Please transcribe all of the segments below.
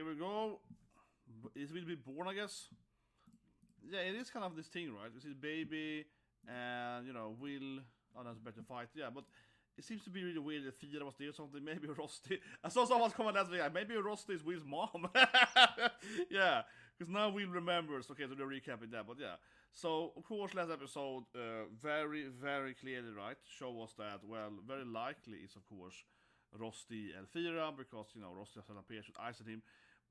here we go. It will be born, I guess. Yeah, it is kind of this thing, right? This is baby, and Will. Oh, that's better fight. Yeah, but it seems to be really weird that Freya was there or something. Maybe Rosti. I saw someone comment last week. Maybe Rosti is Will's mom. Yeah, because now Will remembers. Okay, so they're recapping that. But yeah, so of course last episode, very very clearly, right, show us that very likely is of course Rosti Elfaria, because Rosti has an appearance with eyes at him.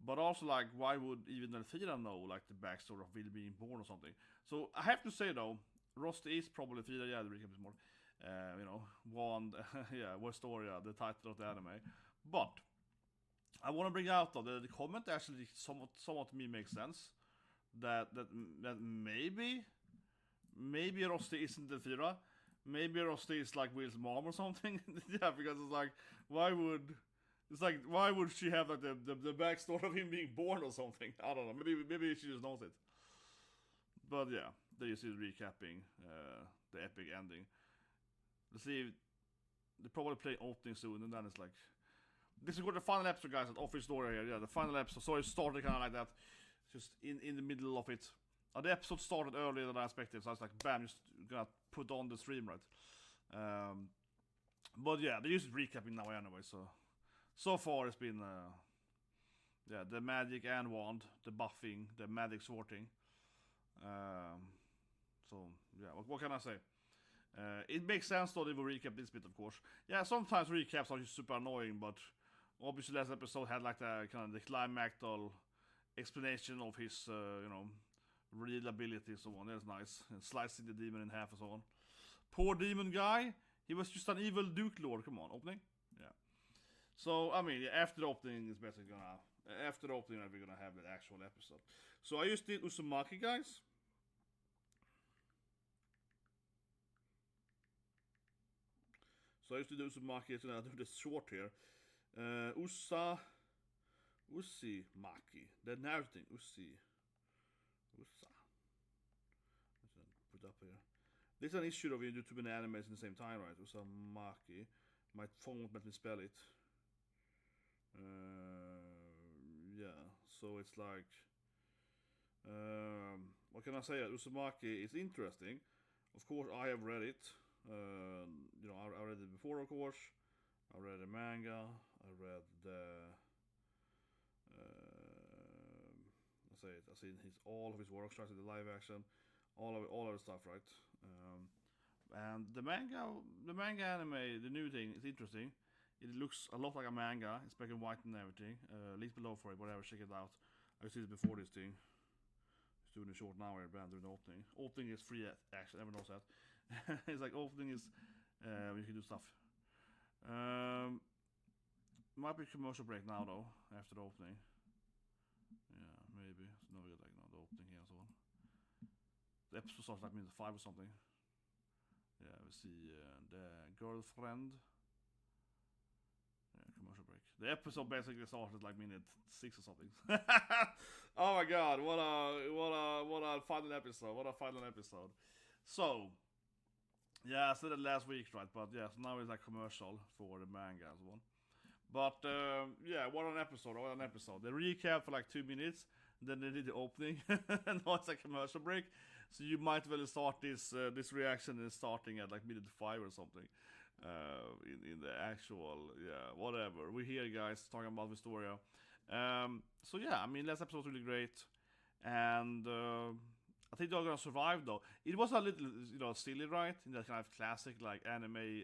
But also, like, why would even Elfaria know, like, the backstory of Will being born or something? So I have to say though, Rosti is probably Elfaria. Yeah, the recap is more. Wand, yeah, Wistoria, the title of the anime. But I want to bring out though the comment actually somewhat to me makes sense. That maybe Rosti isn't Elfaria. Maybe Rosti is like Will's mom or something. Yeah, because it's like why would she have like the backstory of him being born or something? I don't know. Maybe she just knows it. But yeah, there you see recapping the epic ending. Let's see if they probably play opening soon, and then it's like this is what the final episode, guys, at Office Story here. Yeah, the final episode. So it started kind of like that, just in the middle of it. The episode started earlier than I expected, so I was like, bam, just gonna put on the stream, right? But yeah, they're just recapping now anyway. So far it's been the magic and wand, the buffing, the magic sorting. So yeah, what can I say? It makes sense though they will recap this bit, of course. Yeah, sometimes recaps are just super annoying, but obviously last episode had like the kind of the climactic explanation of his real ability and so on. That's nice. And slicing the demon in half and so on. Poor demon guy. He was just an evil Duke Lord. Come on, opening. Yeah. So I mean, after the opening is basically after the opening we're gonna have the actual episode. So I just did Uzumaki, guys. So I used to do Uzumaki, so now I do this short here. Uzumaki. The narrating. Usa. Put up here. There's an issue of you do too many animes in the same time, right? Uzumaki. My phone won't let me spell it. Yeah, so it's like what can I say? Uzumaki is interesting. Of course, I have read it. I read it before, of course. I read the manga. I read the. I've seen all of his works, right? The live action, all of the stuff, right? And the manga anime, the new thing is interesting. It looks a lot like a manga. It's black and white and everything. Link below for it. Whatever, check it out. I see it before this thing. It's doing a short now here, doing the opening. Opening is free action. Everyone knows that. It's like opening is you can do stuff. Might be a commercial break now though, after the opening. Yeah, maybe. So now we got like the opening here and so on. The episode starts like minute 5 or something. Yeah, we see the girlfriend. Yeah, commercial break. The episode basically started like minute 6 or something. Oh my god, what a final episode! What a final episode! So, yeah, I said it last week, right? But yeah, so now it's like commercial for the manga as well. But yeah, what an episode! What an episode! They recap for like 2 minutes, then they did the opening, and now it's like commercial break. So you might well start this reaction is starting at like minute 5 or something. In the actual, yeah, whatever. We're here, guys, talking about Wistoria. So yeah, I mean, last episode was really great, and I think they're gonna survive though. It was a little, silly, right? In that kind of classic like anime,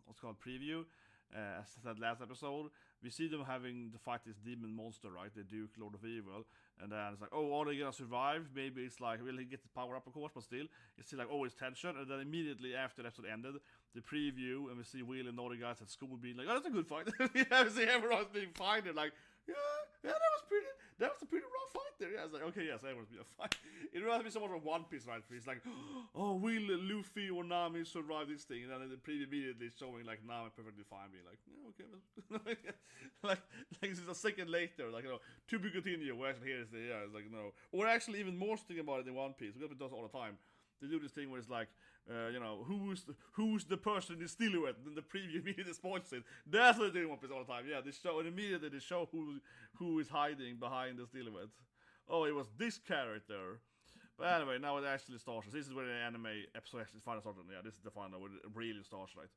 what's called preview. As I said last episode, we see them having to fight this demon monster, right? The Duke, Lord of Evil, and then it's like, oh, are they gonna survive? Maybe it's like, will he get the power up, of course, but still, it's still like, oh, it's tension. And then immediately after the episode ended, the preview, and we see Will and all the guys at school being like, oh, that's a good fight. Yeah, we see everyone's being fine. They're like, yeah, that was a pretty rough fight there. Yeah, it's like, okay, yes, everyone's been a fight. It reminds me so much of One Piece, right? It's like, oh, will Luffy or Nami survive this thing? And then the preview immediately showing like Nami perfectly fine, being like, yeah, okay, like this is a second later, like, to be continued. Where actually here is it's like, no, or actually even more thinking about it in One Piece. We does all the time. they do this thing where it's like, you know, who's the person in the silhouette, and then the preview immediately spoils it. That's what they do in One Piece all the time. Yeah, they show, and immediately they show who is hiding behind the silhouette. Oh, it was this character. But anyway, now it actually starts. This is where the anime episode actually finally started. Yeah, this is the final where it really starts, right?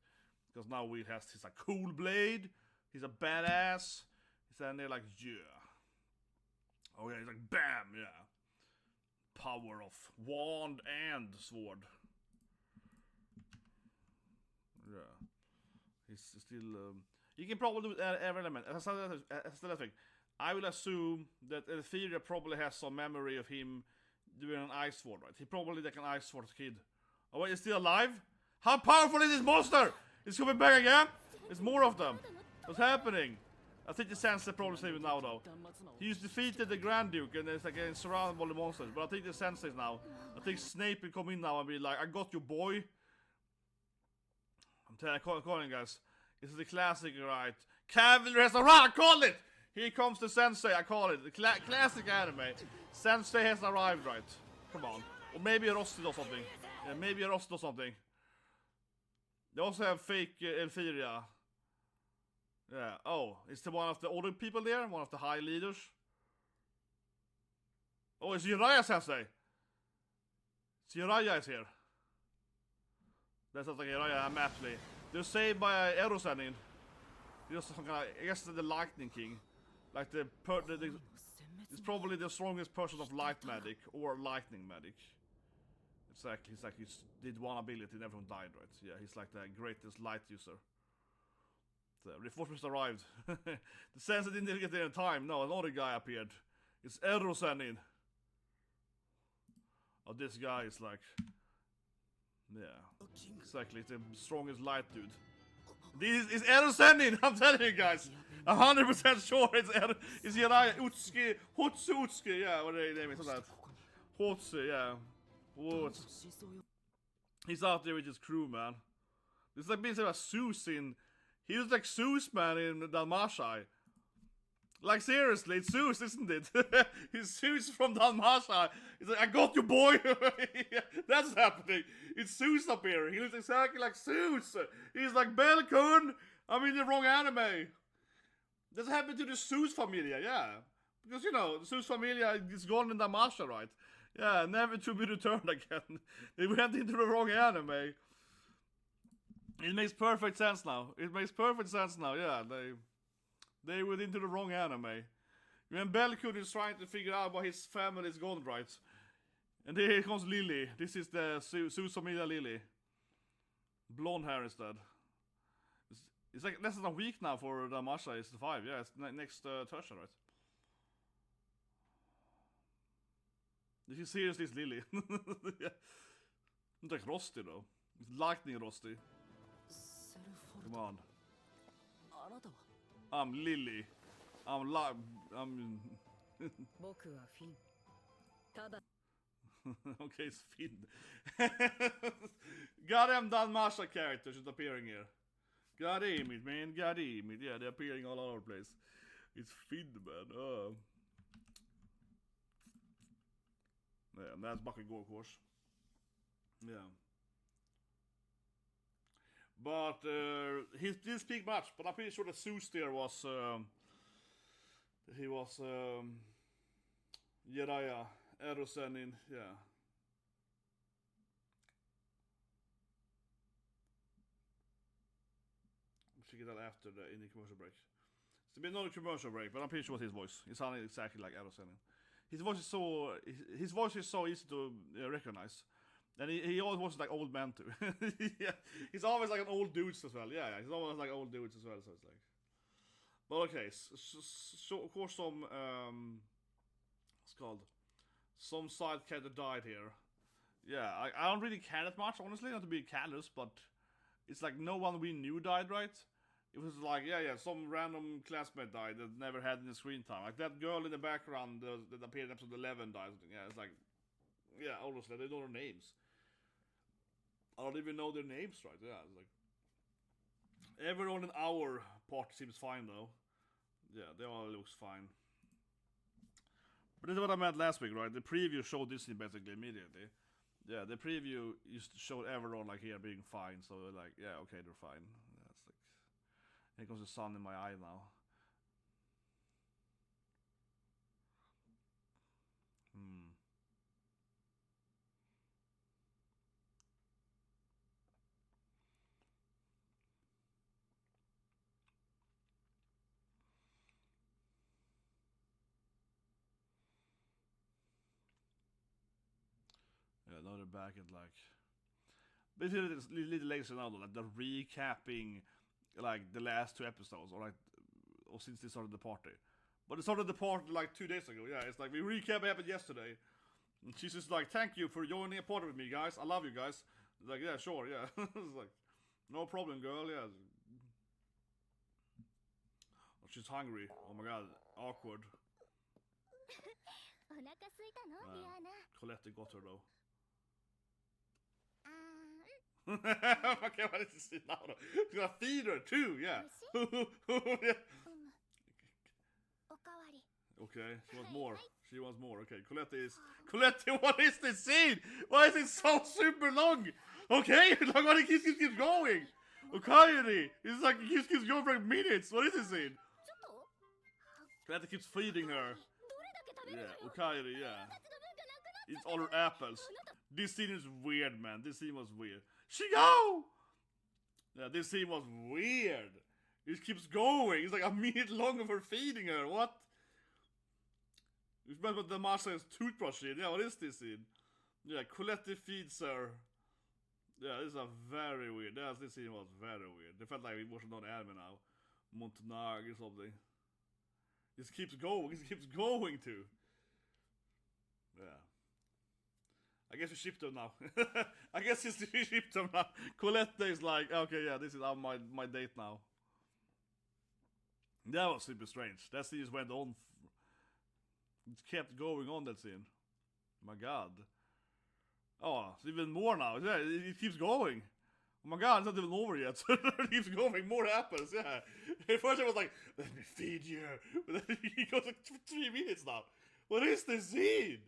Because now Will has his like cool blade. He's a badass. He's standing there like, yeah. Oh yeah, he's like, bam, yeah. Power of wand and sword. Yeah. He's still... you can probably do every element. As I think, I will assume that Elfaria probably has some memory of him doing an ice sword, right? He probably like an ice sword kid. Oh wait, he's still alive? How powerful is this monster? It's coming back again? There's more of them. What's happening? I think the Sensei probably saved it now though. He's defeated the Grand Duke and it's like getting surrounded by the monsters. But I think the Sensei now. I think Snape will come in now and be like, I got you, boy. I'm calling guys. This is the classic, right? Cavalry has arrived! I called it! Here comes the Sensei, I call it. The classic anime. Sensei has arrived, right? Come on. Or maybe Rosti does something. Yeah, maybe Rosti does something. They also have fake Elfaria. Yeah. Oh, is the one of the older people there? One of the high leaders? Oh, it's Jiraiya Sensei. Jiraiya is here. That sounds like Jiraiya, I'm aptly. They're saved by ERO-sennin. Just some kind of, I guess the Lightning King. Like it's probably the strongest person of light magic or lightning magic. Exactly, he's like he did one ability and everyone died, right? Yeah, he's like the greatest light user. The reinforcements arrived. The Sensei didn't get there in time. No, another guy appeared. It's ERO-sennin. Oh, this guy is like, yeah, exactly, the strongest light dude. This is ERO-sennin, I'm telling you guys. 100% sure it's Jiraiya Utsuki, yeah, what are they naming? Something like that. Hotsu, yeah. What? He's out there with his crew, man. It's like being said about ZEUS in... He was like ZEUS, man, in Danmachi. Like, seriously, it's ZEUS, isn't it? He's ZEUS from Danmachi. He's like, I got you, boy! Yeah, that's happening. It's ZEUS up here. He looks exactly like ZEUS. He's like, Belkun! I'm in the wrong anime. This happened to the ZEUS Familia, yeah. Because, you know, the ZEUS Familia is gone in Danmachi, right? Yeah, never to be returned again. They went into the wrong anime. It makes perfect sense now. It makes perfect sense now, yeah. They went into the wrong anime. When Belkun is trying to figure out why his family is gone, right? And here comes Lily. This is the ZEUS Familia Lily. Blonde hair instead. It's like less than a week now for Danmachi. It's 5. Yeah, it's next Thursday, right? This is seriously it's Lily. Yeah. It's like Rosti though. It's lightning Rosti. Come on. I'm Lily. I'm okay, it's Finn. Goddamn Danmachi characters is appearing here. God damn it, man. God damn it. Yeah, they're appearing all over the place. It's Finn, man. Oh. Yeah, and that's Bakugo, of course. Yeah. But he didn't speak much, but I'm pretty sure the ZEUS there was he was Jiraiya, ERO-sennin, yeah. We'll figure that after in the commercial break. It's been another commercial break, but I'm pretty sure it's his voice. He sounded exactly like ERO-sennin. His voice is so easy to recognize. And he always was like old man too. Yeah, he's always like an old dude as well. Yeah, he's always like old dudes as well. So it's like, but okay, so of course some what's it called, some side character died here. Yeah, I don't really care that much, honestly, not to be callous, but it's like no one we knew died, right? It was like yeah, some random classmate died that never had any screen time. Like that girl in the background that appeared in episode 11 died. Yeah, it's like yeah, honestly, they know their names. I don't even know their names, right? Yeah, it's like everyone in our part seems fine though. Yeah, they all looks fine. But this is what I meant last week, right? The preview showed Disney basically immediately. Yeah, the preview used to show everyone like here being fine, so like, yeah, okay, they're fine. Yeah, it's like, here comes the sun in my eye now. Yeah, now they're back at like. Basically, it's little later now, though, like they're recapping like the last 2 episodes, or like, or since they started the party. But they started the party like 2 days ago. Yeah, it's like we recap what happened yesterday. And she's just like, thank you for joining a party with me, guys. I love you guys. It's like, yeah, sure, yeah. It's like, no problem, girl. Yeah. Oh, she's hungry. Oh my god, awkward. Colette got her though. Okay, what is this now? She's gonna feed her too, yeah. Yeah. Okay, she wants more. She wants more. Okay, Colette, what is this scene? Why is it so super long? Okay, like what it keeps going. Okay, it's like it keeps going for minutes. What is this scene? Colette keeps feeding her. Yeah, okay, yeah. It's all her apples. This scene is weird, man. This scene was weird. She go! Yeah, this scene was weird. It keeps going. It's like a minute long of her feeding her. What? You remember the Danmachi's toothbrush scene? Yeah, what is this scene? Yeah, Colette feeds her. Yeah, this is a very weird. Yeah, this scene was very weird. It felt like we watched on anime now. Montenegro or something. This keeps going. It keeps going to. Yeah. I guess we shipped them now. I guess we shipped them now. Colette is like, okay, yeah, this is my date now. That was super strange. That scene just went on. It kept going on, that scene. My god. Oh, it's even more now. Yeah, it keeps going. Oh my god, it's not even over yet. It keeps going. More apples, yeah. At first I was like, let me feed you. But then he goes like 3 minutes now. What is this scene?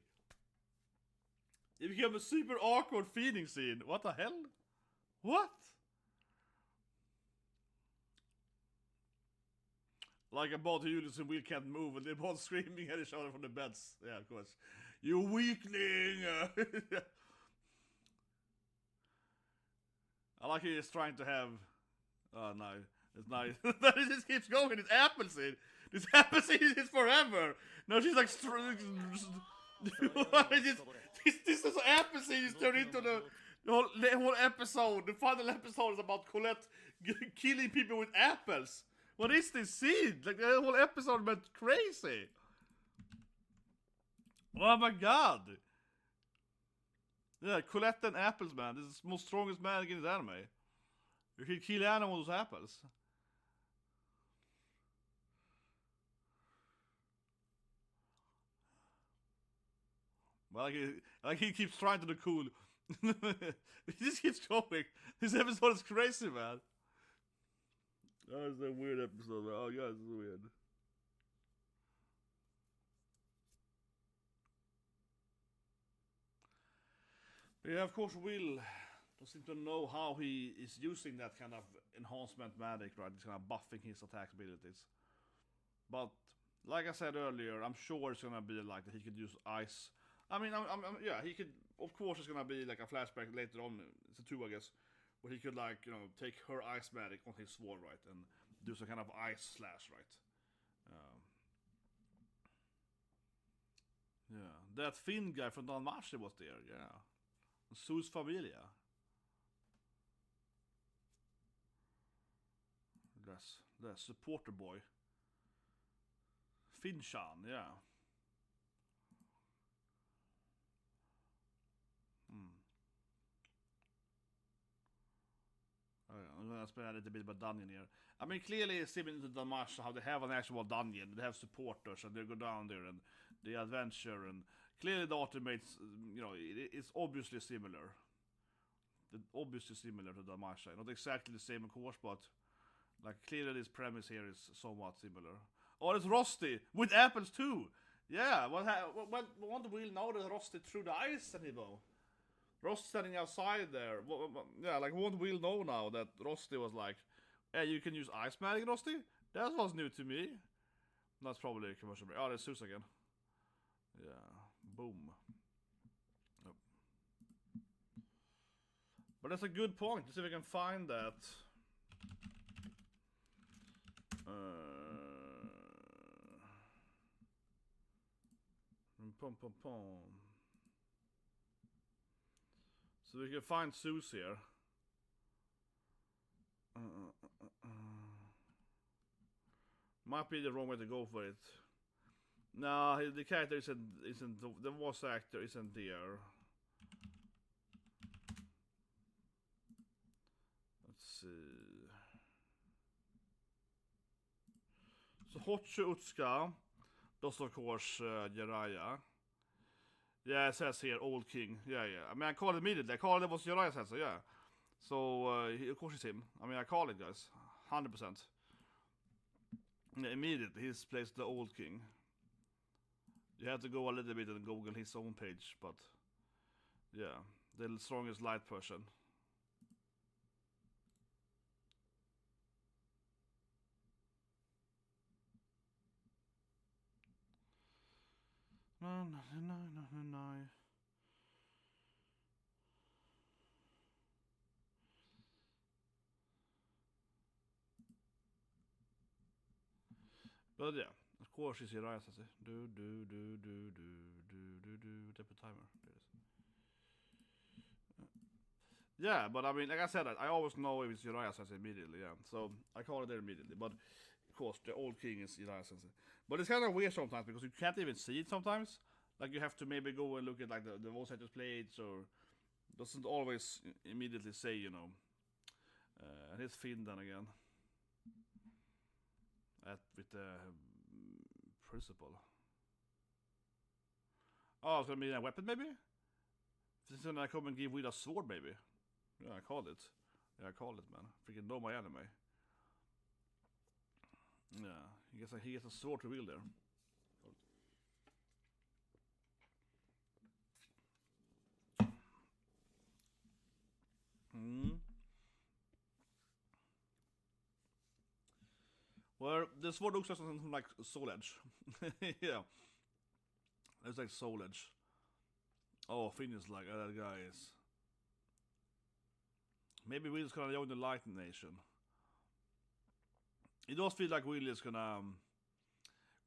It became a super awkward feeding scene. What the hell? What? Like about Julius and Will can't move, and they're both screaming at each other from the beds. Yeah, of course. You weakling! I like he's trying to have. Oh no, it's nice. But it just keeps going. It's apple scene. This apple scene is forever. No, she's like. This is apple scene is turned into the whole episode. The final episode is about Colette killing people with apples. What is this scene? Like the whole episode went crazy. Oh my god. Yeah, Colette and apples, man. This is the most strongest man in this anime. You can kill animals with apples. Well, like he keeps trying to do cool. It just keeps going. This episode is crazy, man. Oh, it's a weird episode, man. Oh, yeah, it's weird. Yeah, of course, Will don't seem to know how he is using that kind of enhancement magic, right? He's kind of buffing his attack abilities. But, like I said earlier, I'm sure it's gonna be like that he could use ice. I mean, yeah, he could. Of course, it's gonna be like a flashback later on. It's a 2, I guess, where he could like take her ice magic on his sword, right, and do some kind of ice slash, right. Yeah, that Finn guy from Danmachi was there. Yeah, ZEUS Familia. That's supporter boy. Finn-chan, yeah. I'm gonna spend a little bit about dungeon here. I mean, clearly it's similar to Danmachi, how they have an actual dungeon, they have supporters, and they go down there and they adventure, and clearly the automates, it's obviously similar. Obviously similar to Danmachi. Not exactly the same, of course, but like clearly this premise here is somewhat similar. Oh, it's Rosti with apples too. Yeah, what Will know that Rosti threw the ice at him? Rosti standing outside there. Yeah, like won't Will know now that Rosti was like, hey, you can use ice magic, Rosti? That was new to me. That's probably a commercial break. Oh, there's ZEUS again. Yeah, boom. Nope. But that's a good point. Let's see if we can find that. So we can find ZEUS here. Might be the wrong way to go for it. No, the character isn't the voice actor isn't there. Let's see. So Hochu Utsuka, that's of course Jiraiya. Yeah, it says here Old King. Yeah. I mean, I called it immediately. I called it was Jiraiya Sensei. Yeah. So of course it's him. I mean, I call it, guys, 100%. Yeah, immediately he's placed the Old King. You have to go a little bit and Google his own page, but yeah, the strongest light person. No. But yeah, of course it's Jiraiya Sensei. Do. Deputy timer. Yeah, but I mean, like I said, I always know if it's Jiraiya Sensei immediately. Yeah, so I call it there immediately. But of course, the Old King is Jiraiya Sensei. But it's kind of weird sometimes because you can't even see it sometimes. Like you have to maybe go and look at like the voice actor's plates, or doesn't always immediately say, you know. And it's Finn then again. With the principal. Oh, it's gonna be a weapon maybe? This is gonna come and give Will a sword maybe. Yeah, I called it. Yeah, I called it, man. Freaking know my anime. Yeah, he gets a sword to Will there. Well, the sword looks like something like Soul Edge. Yeah. It's like Soul Edge. Oh, Finn is like, that guy is. Maybe Will's gonna join the Light Nation. It does feel like Will is gonna.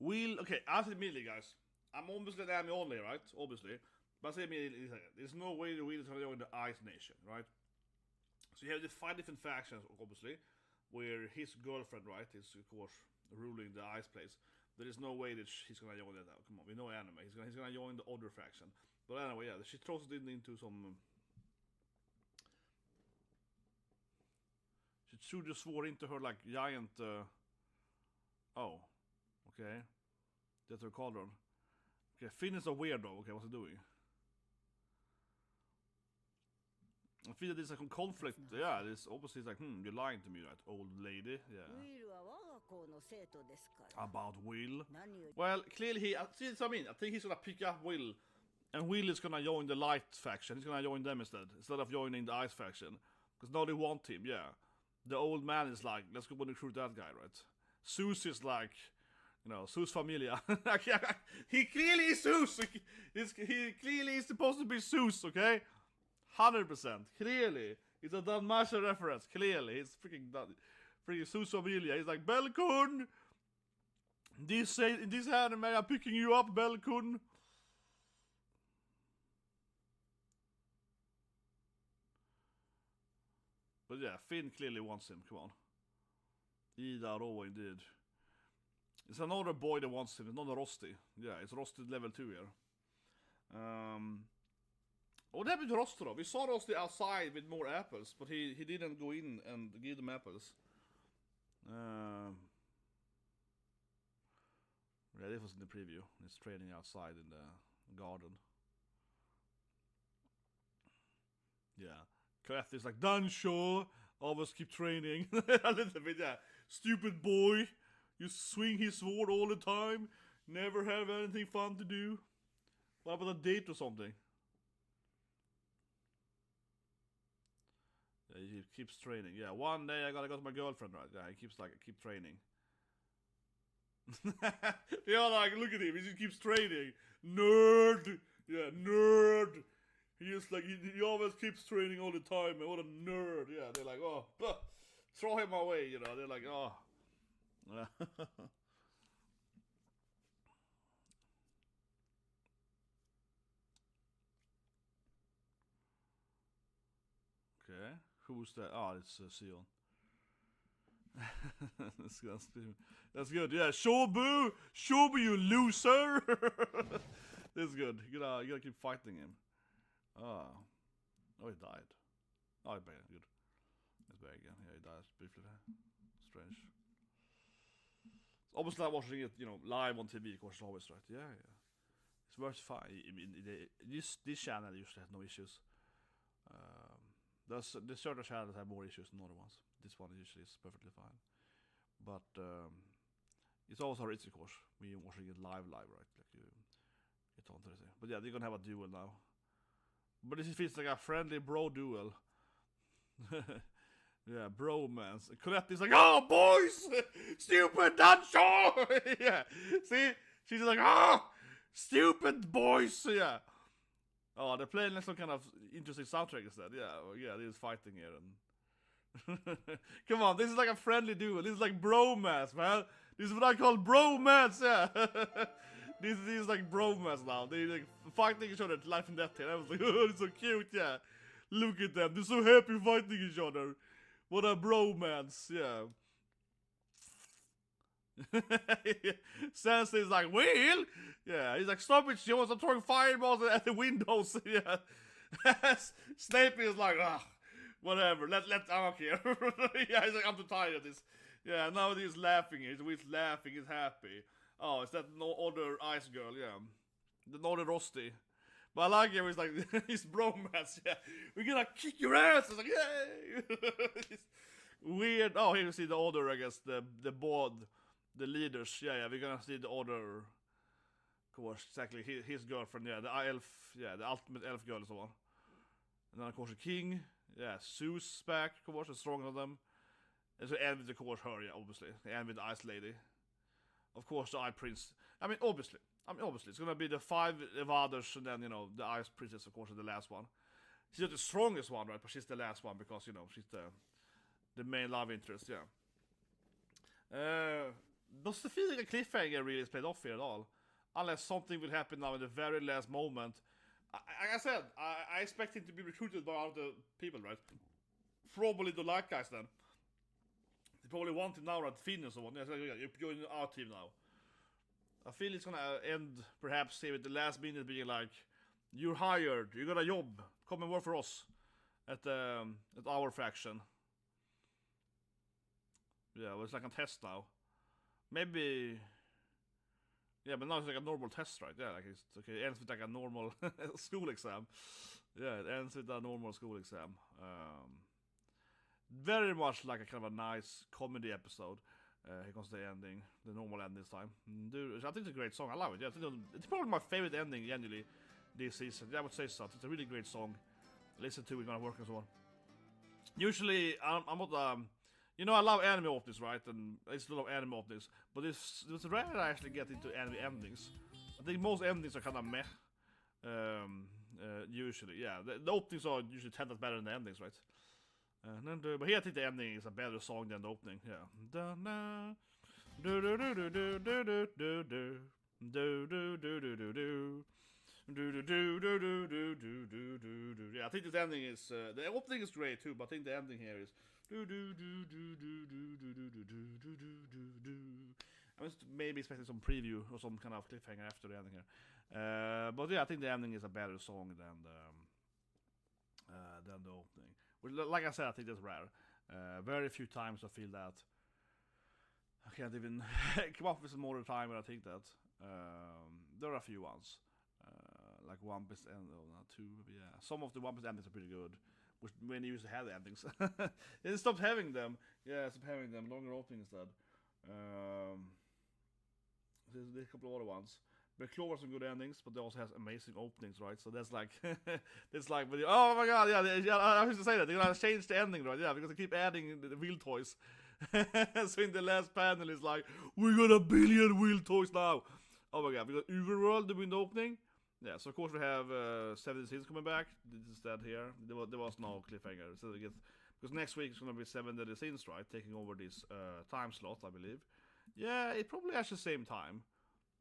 Okay, I say immediately, guys. I'm obviously an enemy only, right? Obviously. But I say immediately, there's no way that Will is gonna join the Ice Nation, right? So you have the 5 different factions, obviously, where his girlfriend, right, is of course ruling the Ice Place. There is no way that he's gonna join that. Come on, we know anime. He's gonna join the other faction. But anyway, yeah, she throws it into some. She threw the sword into her like giant. Oh, okay. That's her cauldron. Okay, Finn is a weirdo. Okay, what's he doing? I feel that there's like a conflict. Yeah, this obviously is like, you're lying to me, right, old lady? Yeah. About Will. Well, clearly see what I mean. I think he's gonna pick up Will, and Will is gonna join the Light faction. He's gonna join them instead of joining the Ice faction, because now they want him. Yeah, the old man is like, let's go and recruit that guy, right? ZEUS is like, you know, ZEUS Familia. He clearly is ZEUS. He clearly is supposed to be ZEUS. Okay. 100%. Clearly. It's a Danmachi reference. Clearly. It's freaking ZEUS Familia. He's like, Belkun! In this anime, I'm picking you up, Belkun. But yeah, Finn clearly wants him. Come on. Ida Roa indeed. It's another boy that wants him. It's not a Rosti. Yeah, it's Rosti level 2 here. What happened to Rosti though? We saw Rosti outside with more apples, but he didn't go in and give them apples. Yeah, this was in the preview. He's training outside in the garden. Yeah. Kath is like, Dansho! Always keep training. A little bit, yeah. Stupid boy. You swing his sword all the time. Never have anything fun to do. What about a date or something? He keeps training. Yeah, one day I gotta go to my girlfriend, right? Yeah, he keeps keep training. Yeah, like look at him. He just keeps training. Nerd. Yeah, nerd. He just he always keeps training all the time. Man, what a nerd. Yeah, they're like, oh, throw him away. You know, they're like, oh. Okay, who's that? Oh, it's Sion. That's good. Yeah, Shobu, you loser. That's good. You gotta keep fighting him. Oh, he died. Oh, he's back. Good. He's back again. Yeah, he died briefly there. Strange. It's almost like watching it, live on TV. Of course, always right. Yeah. It's worth fine. I mean, this channel usually has no issues. There's certain channels have more issues than other ones. This one usually is perfectly fine. But it's also risky, of course, when you're watching it live, right? Like you get onto the thing. But yeah, they're gonna have a duel now. But this feels like a friendly bro duel. Yeah, bromance. Colette is like, oh, boys! Stupid Dancho! Yeah, see? She's like, oh! Stupid boys! Yeah. Oh, they're playing some kind of interesting soundtrack instead. Yeah, they're fighting here. And come on, this is like a friendly duel. This is like bromance, man. This is what I call bromance, yeah. This is like bromance now. They're like fighting each other to life and death here. I was like, oh, it's so cute, yeah. Look at them. They're so happy fighting each other. What a bromance, yeah. Sensei is like, well, yeah, he's like, stop it, she wants to throw fireballs at the windows, yeah. Snape is like, whatever, I don't care. Yeah, he's like, I'm too tired of this. Yeah, now he's laughing, he's laughing, he's happy. Oh, is that no other ice girl, yeah. The other Rosti. But I like him, he's like, he's bromance, yeah. We're gonna kick your ass, it's like, yay! Weird, oh, here you see the other, I guess, the board. The leaders, yeah, we're gonna see the other, of course, exactly, his girlfriend, yeah, the elf, yeah, the ultimate elf girl and so on. And then, of course, the king, yeah, ZEUS back, of course, the stronger of them. And so end with, of course, her, yeah, obviously. They end with the ice lady. Of course, the ice prince. I mean, obviously, it's gonna be the 5 others, and then, the ice princess, of course, is the last one. She's not the strongest one, right, but she's the last one, because, she's the main love interest, yeah. Doesn't feel like a cliffhanger really is played off here at all. Unless something will happen now in the very last moment. Like I said, I expect him to be recruited by other people, right? Probably the light guys then. They probably want him now, right? Finn and so on. Yeah, you're joining our team now. I feel it's gonna end perhaps here with the last minute being like, you're hired, you got a job, come and work for us at our faction. Yeah, well, it's like a test now. Maybe. Yeah, but now it's like a normal test, right? Yeah, like it's okay. It ends with like a normal school exam. Yeah, it ends with a normal school exam. Very much like a kind of a nice comedy episode. Here comes the ending, the normal end this time. Dude, I think it's a great song. I love it. Yeah, it's probably my favorite ending, genuinely, this season. Yeah, I would say so. It's a really great song. Listen to it when I work and so on. Usually, I'm not I love anime openings, right? And it's a lot of anime openings. But it's rare I actually get into anime endings. I think most endings are kind of meh. Usually, yeah. The openings are usually 10 times better than the endings, right? But here I think the ending is a better song than the opening, yeah. Yeah, I think this ending is the opening is great too, but I think the ending here is I was maybe expecting some preview or some kind of cliffhanger after the ending here. But yeah, I think the ending is a better song than the opening. Which, like I said, I think that's rare. Very few times I feel that. I can't even come up with some more time when I think that. There are a few ones. Like One Piece and two, yeah. Some of the One Piece endings are pretty good. Which when they used to have the endings. They stopped having them. Yeah, stopped having them. Longer opening instead. There's a couple of other ones. But Claw has some good endings, but they also has amazing openings, right? So that's like, it's like, oh my god, yeah, I was to say that they're gonna change the ending, right? Yeah, because they keep adding the wheel toys. So in the last panel, it's like, we got 1 billion wheel toys now. Oh my god, because Overworld, the window opening. Yeah, so of course we have 70 Sins coming back. This is that here. There was no cliffhanger. So because next week it's gonna be 70 Sins, right? Taking over this time slot, I believe. Yeah, it probably has the same time.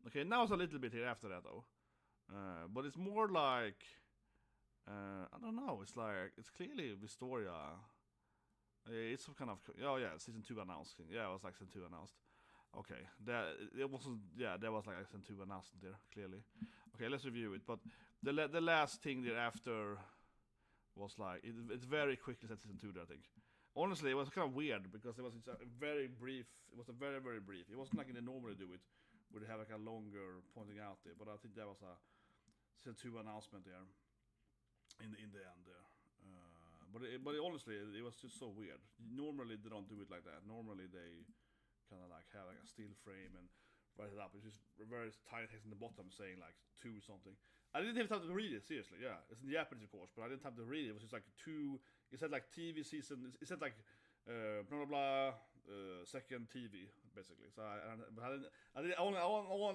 Okay, now it's a little bit here after that though. But it's more like I don't know. It's like it's clearly Wistoria. It's some kind of season 2 announced. Yeah, it was like season 2 announced. Okay, it wasn't. Yeah, there was like season 2 announced there clearly. Okay, let's review it. But the last thing thereafter was like it's very quickly set season 2 there, I think. Honestly, it was kind of weird because it's a very brief. It was a very very brief. It wasn't like they normally do it, where they have like a longer pointing out there. But I think that was a season 2 announcement there in the end there. But honestly, it was just so weird. Normally they don't do it like that. Normally they kind of like have like a still frame and write it up. It's just very tiny text in the bottom saying like 2 something. I didn't have time to read it, seriously, yeah. It's in Japanese of course, but I didn't have to read it. It was just like 2, it said like TV season, it said like blah blah blah, second TV, basically. So I only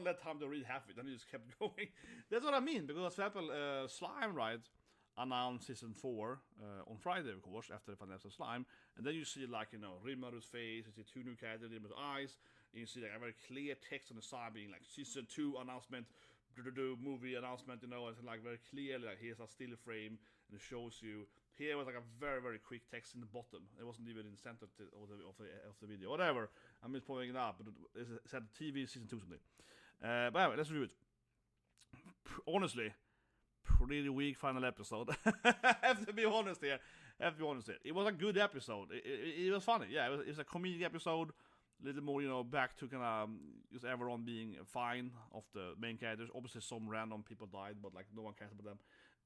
let time to read half of it, and it just kept going. That's what I mean, because for example, Slime, right, announced season 4 on Friday, of course, after the final episode of Slime, and then you see like, you know, Rimaru's face, you see 2 new characters, Rimaru's eyes, and you see like a very clear text on the side being like season 2 announcement, movie announcement, you know, it's like very clearly like here's a still frame, and it shows you. Here was like a very very quick text in the bottom. It wasn't even in the center of the video. Whatever, I'm just pointing it out, but it said TV season 2 something. But anyway, let's review it. Honestly, pretty weak final episode. I have to be honest here. It was a good episode. It was funny. Yeah, it was a comedic episode. A little more, you know, back to kind of just everyone being fine of the main characters. Obviously, some random people died, but like no one cares about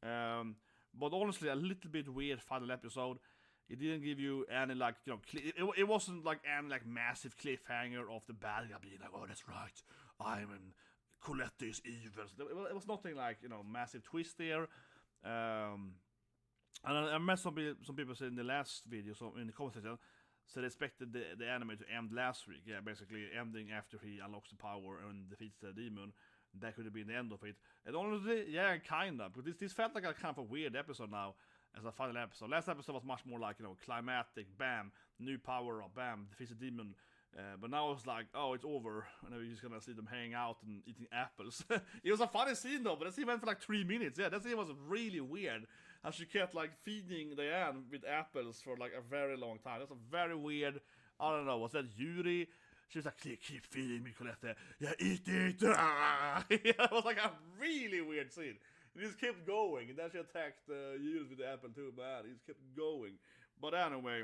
them. But honestly, a little bit weird final episode. It didn't give you any like, you know, it wasn't like any like massive cliffhanger of the bad guy being like, oh, that's right, I'm in Colette is evil. It was nothing like, you know, massive twist there. And I met some people said in the last video, so in the comment section, so they expected the anime to end last week. Yeah, basically ending after he unlocks the power and defeats the demon. That could have been the end of it. And honestly, yeah, kind of. But this felt like a kind of a weird episode now as a final episode. Last episode was much more like, you know, climatic, bam, new power up, bam, defeats the demon. But now it's like, oh, it's over, and we're just gonna see them hanging out and eating apples. It was a funny scene though, but that scene went for like 3 minutes. Yeah, that scene was really weird. And she kept like feeding Diane with apples for like a very long time. That's a very weird. I don't know. Was that Yuuri? She was like, keep feeding me, Colette. Yeah, eat it. It was like a really weird scene. It just kept going, and then she attacked Yuuri with the apple too. Man, it just kept going. But anyway,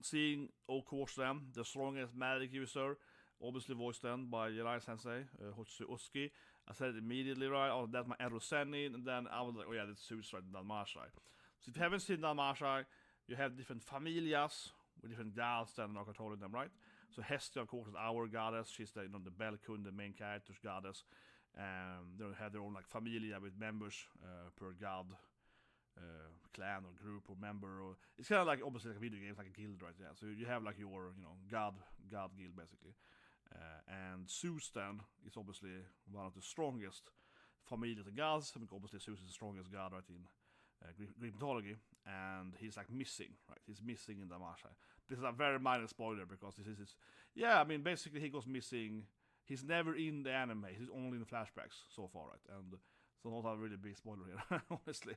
seeing, of course, then the strongest magic user, obviously voiced then by Jiraiya Sensei, Hotsuoski. I said it immediately, right? Oh, that's my ERO-sennin, and then I was like, oh yeah, that's ZEUS, right? Danmachi. So if you haven't seen Danmachi, you have different familias with different gods that are controlling them, right? So Hestia, of course, is our goddess. She's the, you know, the Belkun, the main character's goddess. They have their own like familia with members per god. Clan or group or member, or it's kind of like obviously like a video game, like a guild, right? Yeah, so you have like your, you know, god guild basically, and ZEUS then is obviously one of the strongest familiars of gods. I mean, obviously ZEUS is the strongest god, right, in Greek mythology, and he's like missing, right? He's missing in Danmachi. This is a very minor spoiler because this is yeah, I mean basically he goes missing. He's never in the anime. He's only in the flashbacks so far, right? And so not a really big spoiler here, honestly.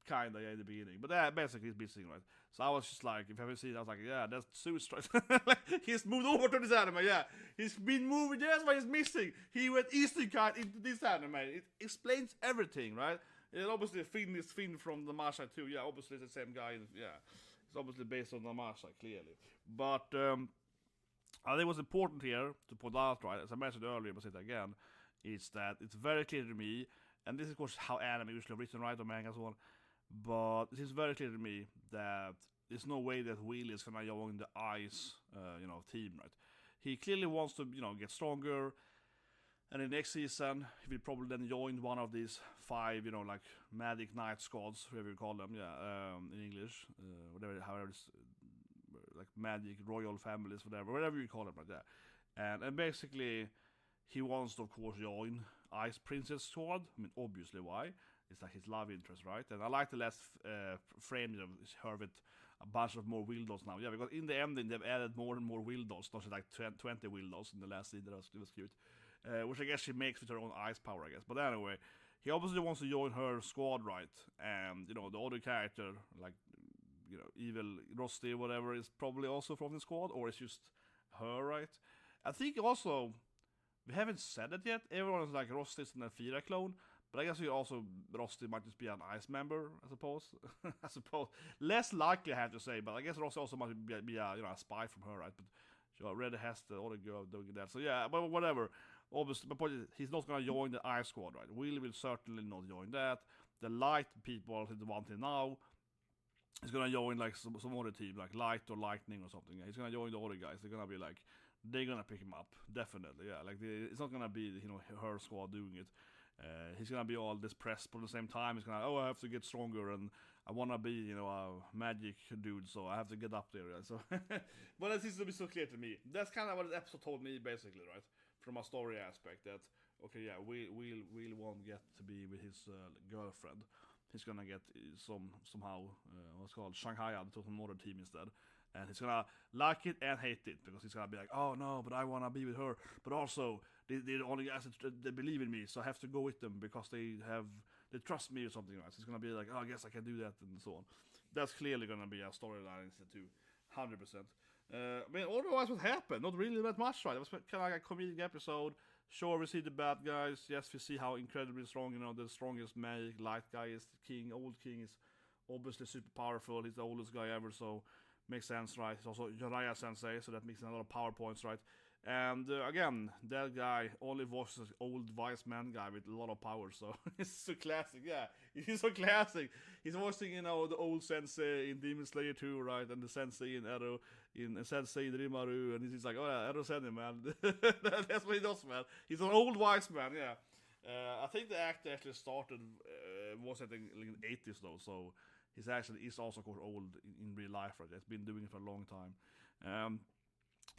Kinda, yeah, in the beginning. But yeah, basically he's missing, right? So I was just like, if I ever see it, I was like, yeah, that's ZEUS, right? Like, he's moved over to this anime, yeah. He's been moving, that's why he's missing. He went Isekai into this anime. It explains everything, right? And obviously Finn is Finn from the Masha too. Yeah, obviously it's the same guy, yeah. It's obviously based on the Masha, clearly. But I think what's important here to point out, right, as I mentioned earlier, but say it again, is that it's very clear to me, and this is of course how anime usually written, right, or manga and so on. But it is very clear to me that there's no way that Wheelie is gonna join the Ice, you know, team, right? He clearly wants to, you know, get stronger. And in next season, he will probably then join one of these 5, like magic knight squads, whatever you call them, in English, however it's like magic royal families, whatever you call them, like that. And basically, he wants to, of course, join Ice Princess squad. I mean, obviously, why? It's like his love interest, right? And I like the last frame, her with a bunch of more Wildos now. Yeah, because in the ending, they've added more and more Wildos, not just like 20 Wildos in the last scene. That was cute. Which I guess she makes with her own ice power, I guess. But anyway, he obviously wants to join her squad, right? And, the other character, like, evil Rosti, whatever, is probably also from the squad, or it's just her, right? I think also, we haven't said it yet, everyone is like Rosti's an Elfaria clone, but I guess Rosti might just be an ice member, I suppose. I suppose. Less likely, I have to say, but I guess Rosti also might be a spy from her, right? But she already has the other girl doing that, so yeah, but whatever. Obviously, my point is, he's not gonna join the ice squad, right? Will certainly not join that. The light people, the one thing now, he's gonna join like some other team, like Light or Lightning or something. He's gonna join the other guys. They're gonna pick him up, definitely. Yeah, like it's not gonna be her squad doing it. He's gonna be all depressed, but at the same time, he's gonna I have to get stronger, and I wanna be a magic dude, so I have to get up there. Yeah? So, but it seems to be so clear to me. That's kind of what the episode told me, basically, right? From a story aspect, that okay, yeah, Will won't get to be with his girlfriend. He's gonna get somehow what's called Shanghai to some other team instead, and he's gonna like it and hate it, because he's gonna be like, oh no, but I wanna be with her, but also they're the only guys that believe in me, so I have to go with them because they trust me or something, right? So he's gonna be like, oh, I guess I can do that, and so on. That's clearly gonna be a storyline instead too, 100%. I mean, otherwise, what happened? Not really that much, right? It was kind of like a comedic episode. Sure, we see the bad guys. Yes, we see how incredibly strong, the strongest magic light guy is. The king, old king, is obviously super powerful. He's the oldest guy ever, so makes sense, right? He's also Jiraiya Sensei, so that makes a lot of power points, right? And again, that guy only voices old wise man guy with a lot of power, so it's so classic, yeah. He's so classic. He's voicing, the old sensei in Demon Slayer 2, right? And the sensei in Sensei in Rimaru, and he's like, oh yeah, ERO-sennin, man. That's what he does, man. He's an old wise man, yeah. I think the actor actually started, was I think in the 80s though, so he's also of course old in real life, right? He's been doing it for a long time.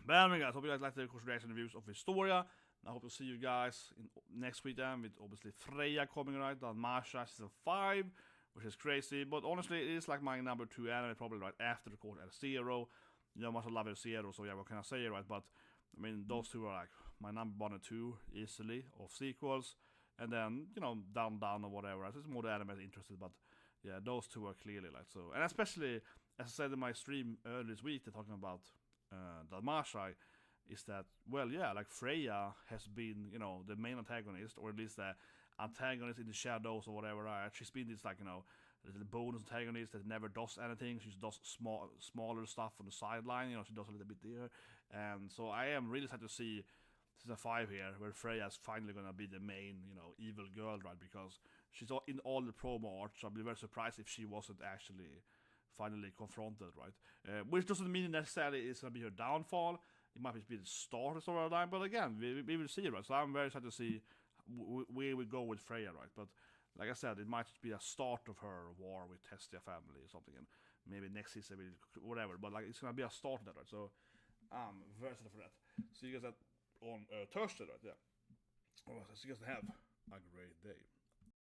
But anyway, guys, hope you guys liked the reaction reviews of Wistoria. I hope to see you guys next week then, with obviously Freya coming, right? Danmachi season 5, which is crazy. But honestly, it is like my number 2 anime, probably right after the court at Zero. Much I love it, Zero, so yeah, what can I say, right? But I mean, those two are like my number 1 and 2 easily of sequels. And then, down or whatever. It's more the anime interested, but yeah, those two are clearly like so. And especially, as I said in my stream earlier this week, they're talking about Danmachi, is that, well, yeah, like Freya has been, the main antagonist, or at least the antagonist in the shadows or whatever, right? She's been this, like, the bonus antagonist that never does anything. She does smaller stuff on the sideline, she does a little bit there. And so I am really excited to see season 5 here, where Freya is finally gonna be the main, evil girl, right? Because she's in all the promo art, so I'd be very surprised if she wasn't actually finally confronted, right? Which doesn't mean necessarily it's gonna be her downfall. It might be the start of storyline, but again, we will see, right? So I'm very excited to see where we go with Freya, right? But like I said, it might just be a start of her war with Hestia family or something, and maybe next season whatever. But like, it's gonna be a start of that, right? So I'm very excited for that. See you guys on Thursday, right? Yeah. So you guys have a great day.